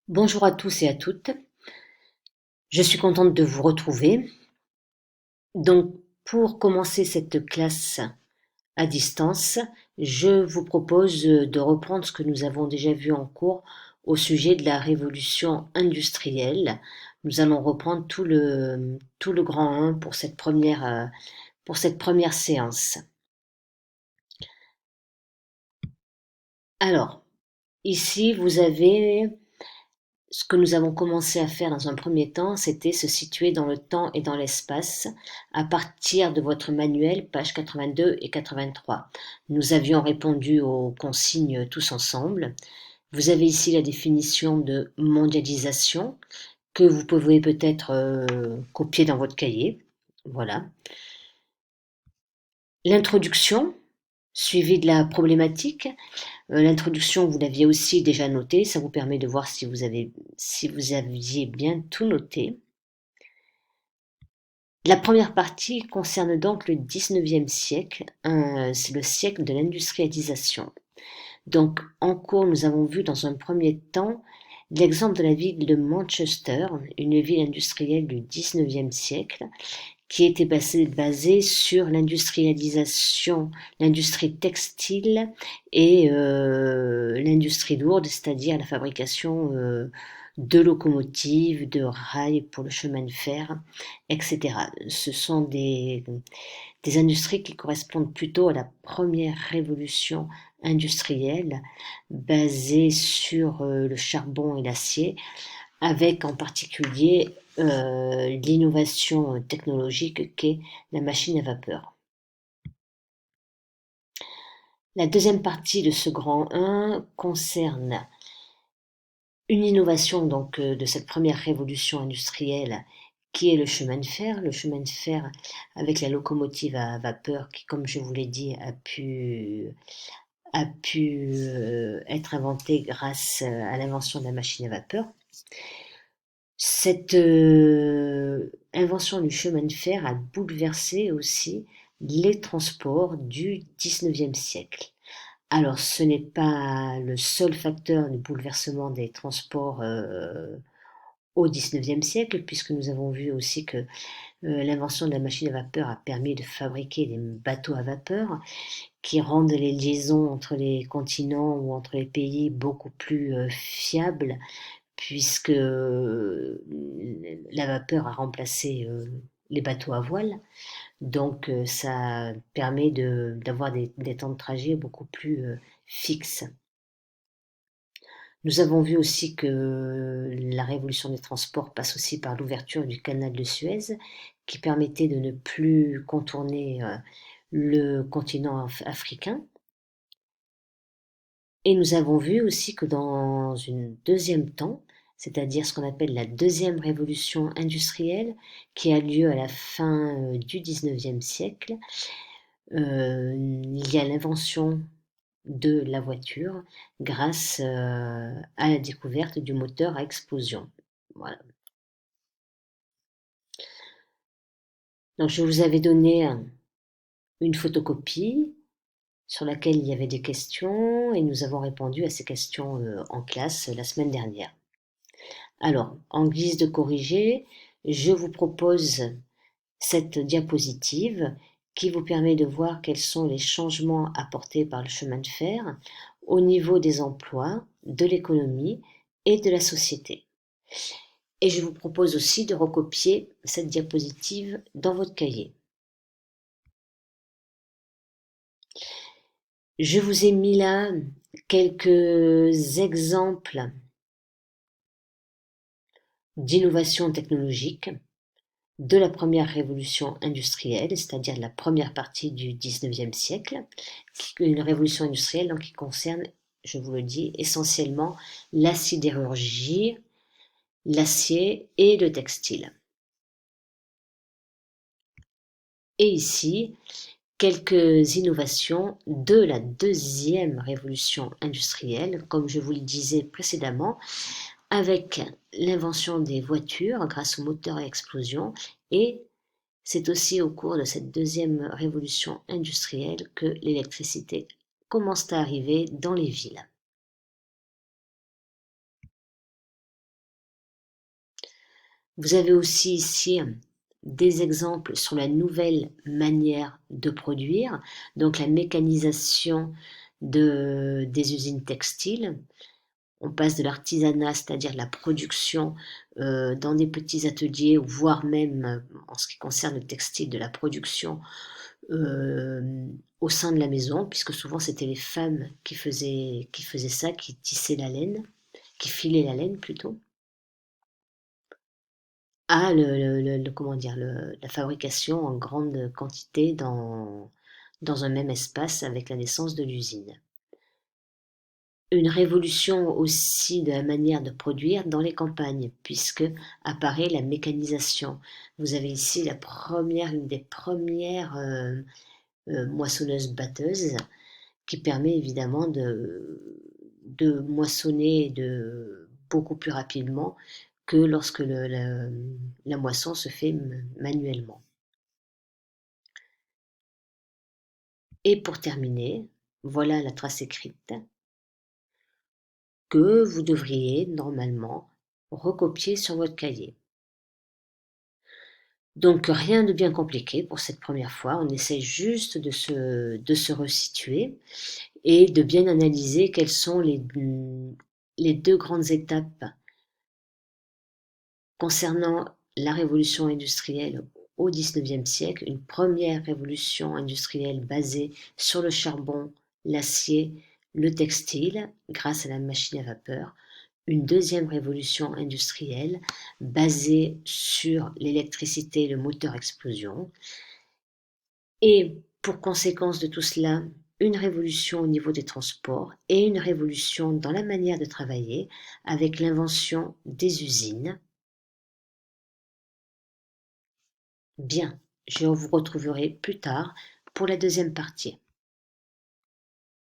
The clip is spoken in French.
Bonjour à tous et à toutes. Je suis contente de vous retrouver. Donc, pour commencer cette classe à distance, je vous propose de reprendre ce que nous avons déjà vu en cours au sujet de la révolution industrielle. Nous allons reprendre tout le grand 1 pour cette première séance. Alors, ici, vous avez ce que nous avons commencé à faire dans un premier temps, c'était se situer dans le temps et dans l'espace à partir de votre manuel, pages 82 et 83. Nous avions répondu aux consignes tous ensemble. Vous avez ici la définition de mondialisation que vous pouvez peut-être copier dans votre cahier. Voilà. L'introduction, suivie de la problématique. L'introduction, vous l'aviez aussi déjà notée, ça vous permet de voir si vous aviez bien tout noté. La première partie concerne donc le 19e siècle, c'est le siècle de l'industrialisation. Donc en cours, nous avons vu dans un premier temps l'exemple de la ville de Manchester, une ville industrielle du 19e siècle, qui était basée sur l'industrialisation, l'industrie textile et l'industrie lourde, c'est-à-dire la fabrication de locomotives, de rails pour le chemin de fer, etc. Ce sont des industries qui correspondent plutôt à la première révolution industrielle basée sur le charbon et l'acier, avec en particulier l'innovation technologique qu'est la machine à vapeur. La deuxième partie de ce grand 1 concerne une innovation donc de cette première révolution industrielle qui est le chemin de fer. Le chemin de fer avec la locomotive à vapeur qui, comme je vous l'ai dit, a pu être inventé grâce à l'invention de la machine à vapeur. Cette invention du chemin de fer a bouleversé aussi les transports du 19e siècle. Alors, ce n'est pas le seul facteur de bouleversement des transports au 19e siècle, puisque nous avons vu aussi que l'invention de la machine à vapeur a permis de fabriquer des bateaux à vapeur qui rendent les liaisons entre les continents ou entre les pays beaucoup plus fiables, puisque la vapeur a remplacé les bateaux à voile. Donc ça permet d'avoir des temps de trajet beaucoup plus fixes. Nous avons vu aussi que la révolution des transports passe aussi par l'ouverture du canal de Suez, qui permettait de ne plus contourner le continent africain. Et nous avons vu aussi que dans une deuxième temps, c'est-à-dire ce qu'on appelle la deuxième révolution industrielle, qui a lieu à la fin du 19e siècle, il y a l'invention de la voiture grâce à la découverte du moteur à explosion. Voilà. Donc je vous avais donné une photocopie sur laquelle il y avait des questions et nous avons répondu à ces questions en classe la semaine dernière. Alors, en guise de corrigé, je vous propose cette diapositive qui vous permet de voir quels sont les changements apportés par le chemin de fer au niveau des emplois, de l'économie et de la société. Et je vous propose aussi de recopier cette diapositive dans votre cahier. Je vous ai mis là quelques exemples d'innovation technologique de la première révolution industrielle, c'est-à-dire de la première partie du 19e siècle, une révolution industrielle donc, qui concerne, je vous le dis, essentiellement la sidérurgie, l'acier et le textile. Et ici, quelques innovations de la deuxième révolution industrielle, comme je vous le disais précédemment, avec l'invention des voitures grâce au moteur à explosion, et c'est aussi au cours de cette deuxième révolution industrielle que l'électricité commence à arriver dans les villes. Vous avez aussi ici des exemples sur la nouvelle manière de produire, donc la mécanisation des usines textiles. On passe de l'artisanat, c'est-à-dire la production dans des petits ateliers, voire même en ce qui concerne le textile, de la production euh, au sein de la maison, puisque souvent c'était les femmes qui faisaient ça, qui tissaient la laine, qui filaient la laine plutôt, à comment dire, la fabrication en grande quantité dans un même espace avec la naissance de l'usine. Une révolution aussi de la manière de produire dans les campagnes, puisque apparaît la mécanisation. Vous avez ici une des premières moissonneuses-batteuses qui permet évidemment de moissonner beaucoup plus rapidement que lorsque la moisson se fait manuellement. Et pour terminer, voilà la trace écrite que vous devriez normalement recopier sur votre cahier. Donc rien de bien compliqué pour cette première fois, on essaie juste de se resituer et de bien analyser quelles sont les deux grandes étapes concernant la révolution industrielle au XIXe siècle. Une première révolution industrielle basée sur le charbon, l'acier, le textile, grâce à la machine à vapeur. Une deuxième révolution industrielle basée sur l'électricité et le moteur explosion. Et pour conséquence de tout cela, une révolution au niveau des transports et une révolution dans la manière de travailler avec l'invention des usines. Bien, je vous retrouverai plus tard pour la deuxième partie.